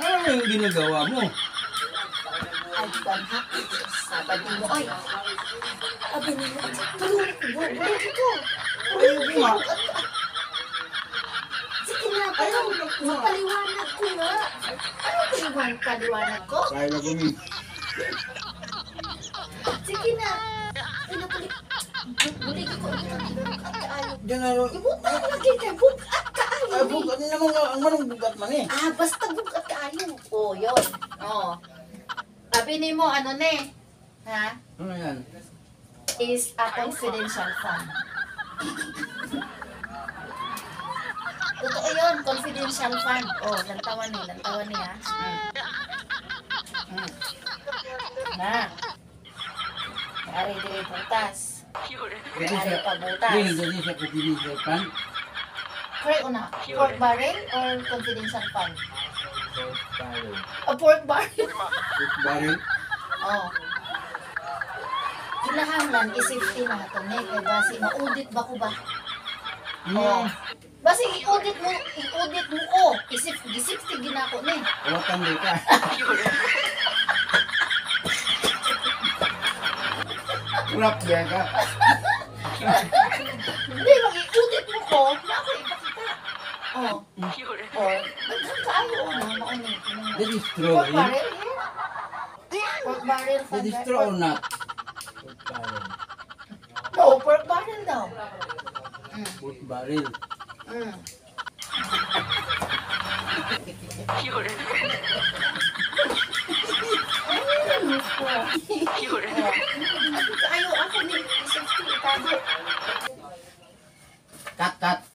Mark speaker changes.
Speaker 1: Ano yung ginagawa mo?
Speaker 2: Ay, banhak. Sabi mo, ay. Sabi mo, tulungan ko. Balik ko.
Speaker 1: Ayaw ko nga.
Speaker 2: Sige na, parang mapaliwanag ko nga. Ano paliwanag ko?
Speaker 1: Kaya na gumi.
Speaker 2: Sige na. Pinapalik. Balik ko. Ayaw.
Speaker 1: Diyan ano.
Speaker 2: Ibutan lagi ka. Bugat ka ayaw.
Speaker 1: Ay, bugat naman nga. Ang manong bugat man eh.
Speaker 2: Basta bugat ka ayaw. Oh, yun. Oh. Sabi ni mo, ano ne? Ha?
Speaker 1: Ano yan?
Speaker 2: Is a confidential fund. Totoo yun, confidential fund. Oh, lantawan niya. Na. Ari dire butas. Ari pa butas.
Speaker 1: Hindi siya confidential fund.
Speaker 2: Correct una, pork barrel or confidential fund? Pork barrel.
Speaker 1: Baril.
Speaker 2: Oh. Kinahanglan i-safety natin eh. Kaya basi, ma-audit ba ko ba? Oh. Basi, i-audit mo ko. Isip-safety ginako na eh.
Speaker 1: Awatan di ka. Kurap dia ka.
Speaker 2: Hindi, mag-i-audit mo ko, na ako ipakita. Oh. Daghan kaayo na, maunay.
Speaker 1: That is true.
Speaker 2: Pork barrel, pork barrel.
Speaker 1: That is true or not?
Speaker 2: No, pork barrel daw.
Speaker 1: Pork baril.
Speaker 2: Ayaw ako ni safety itago.
Speaker 1: Cut.